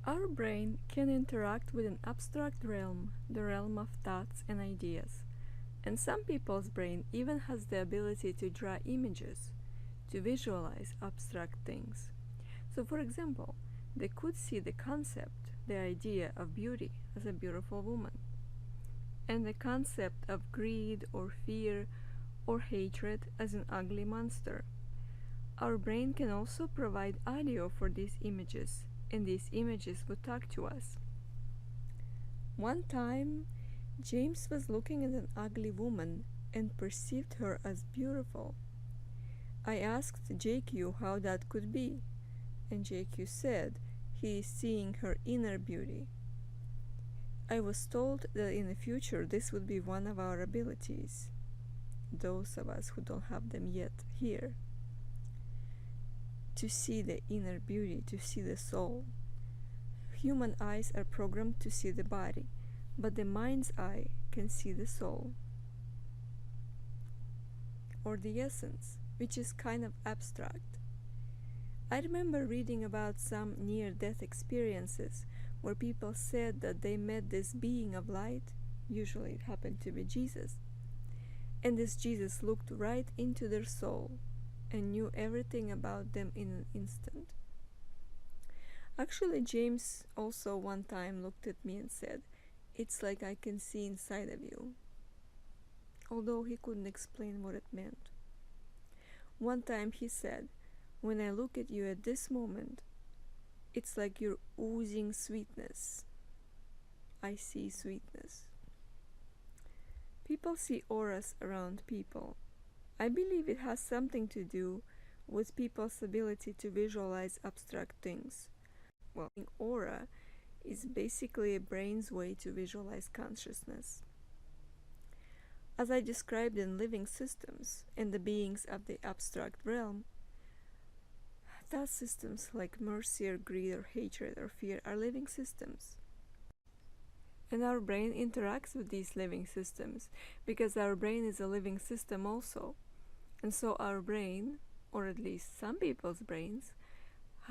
Our brain can interact with an abstract realm, the realm of thoughts and ideas. And some people's brain even has the ability to draw images, to visualize abstract things. So, for example, they could see the concept, the idea of beauty as a beautiful woman, and the concept of greed or fear or hatred as an ugly monster. Our brain can also provide audio for these images, and these images would talk to us. One time, James was looking at an ugly woman and perceived her as beautiful. I asked JQ how that could be, and JQ said he is seeing her inner beauty. I was told that in the future this would be one of our abilities, those of us who don't have them yet here, to see the inner beauty, to see the soul. Human eyes are programmed to see the body, but the mind's eye can see the soul, or the essence, which is kind of abstract. I remember reading about some near-death experiences where people said that they met this being of light, usually it happened to be Jesus, and this Jesus looked right into their soul and knew everything about them in an instant. Actually, James also one time looked at me and said, "It's like I can see inside of you," although he couldn't explain what it meant. One time he said, "When I look at you at this moment, it's like you're oozing sweetness. I see sweetness." People see auras around people. I believe it has something to do with people's ability to visualize abstract things. Well, an aura is basically a brain's way to visualize consciousness. As I described in living systems and the beings of the abstract realm, thought systems like mercy or greed or hatred or fear are living systems. And our brain interacts with these living systems because our brain is a living system also. And so our brain, or at least some people's brains,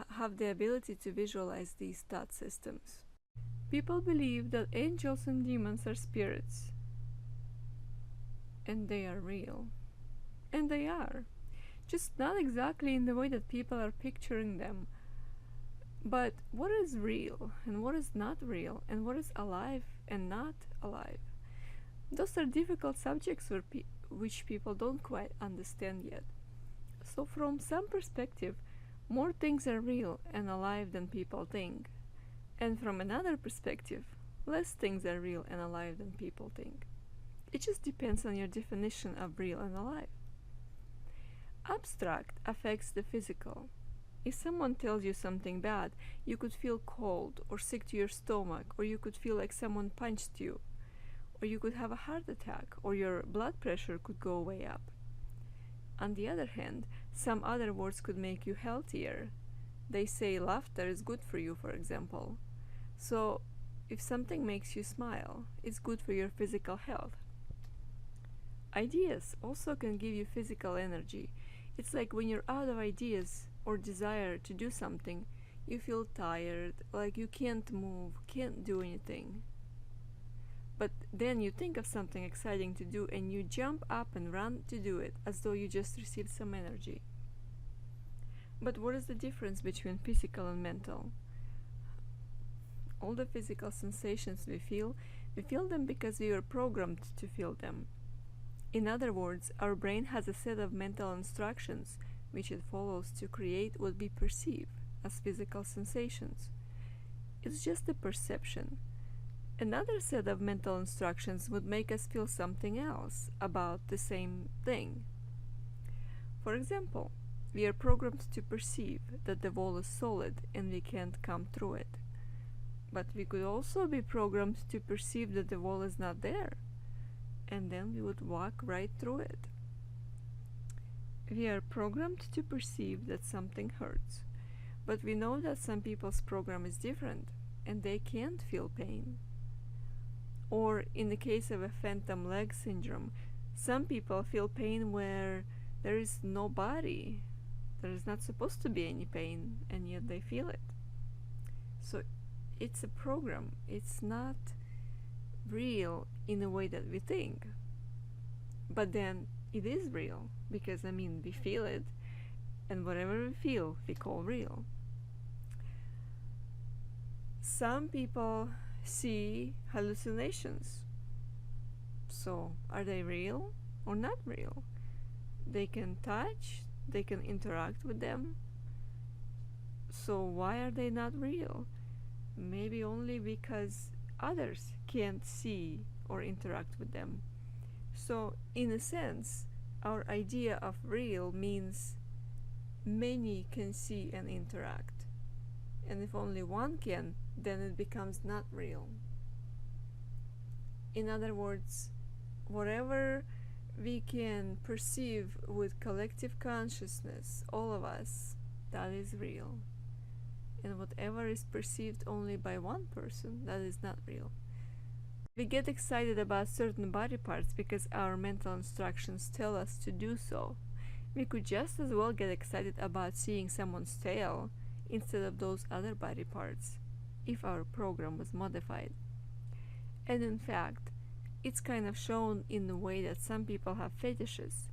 have the ability to visualize these thought systems. People believe that angels and demons are spirits. And they are real. And they are. Just not exactly in the way that people are picturing them. But what is real and what is not real, and what is alive and not alive? Those are difficult subjects which people don't quite understand yet. So from some perspective, more things are real and alive than people think. And from another perspective, less things are real and alive than people think. It just depends on your definition of real and alive. Abstract affects the physical. If someone tells you something bad, you could feel cold or sick to your stomach, or you could feel like someone punched you, or you could have a heart attack, or your blood pressure could go way up. On the other hand, some other words could make you healthier. They say laughter is good for you, for example. So, if something makes you smile, it's good for your physical health. Ideas also can give you physical energy. It's like when you're out of ideas or desire to do something, you feel tired, like you can't move, can't do anything. But then you think of something exciting to do and you jump up and run to do it, as though you just received some energy. But what is the difference between physical and mental? All the physical sensations we feel them because we were programmed to feel them. In other words, our brain has a set of mental instructions which it follows to create what we perceive as physical sensations. It's just a perception. Another set of mental instructions would make us feel something else about the same thing. For example, we are programmed to perceive that the wall is solid and we can't come through it. But we could also be programmed to perceive that the wall is not there, and then we would walk right through it. We are programmed to perceive that something hurts, but we know that some people's program is different and they can't feel pain. Or in the case of a phantom leg syndrome, some people feel pain where there is no body. There is not supposed to be any pain, and yet they feel it. So it's a program. It's not real in a way that we think. But then it is real because we feel it, and whatever we feel, we call real. Some people see hallucinations. So, are they real or not real? They can touch, they can interact with them. So, why are they not real? Maybe only because others can't see or interact with them. So, in a sense, our idea of real means many can see and interact. And if only one can, then it becomes not real. In other words, whatever we can perceive with collective consciousness, all of us, that is real. And whatever is perceived only by one person, that is not real. We get excited about certain body parts because our mental instructions tell us to do so. We could just as well get excited about seeing someone's tail instead of those other body parts, if our program was modified. And in fact, it's kind of shown in the way that some people have fetishes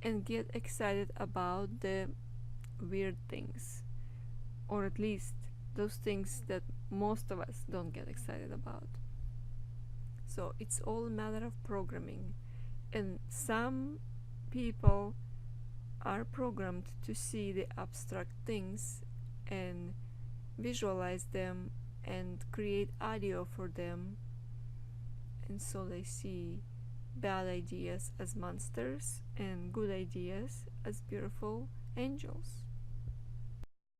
and get excited about the weird things, or at least those things that most of us don't get excited about. So it's all a matter of programming, and some people are programmed to see the abstract things and visualize them and create audio for them, and so they see bad ideas as monsters and good ideas as beautiful angels.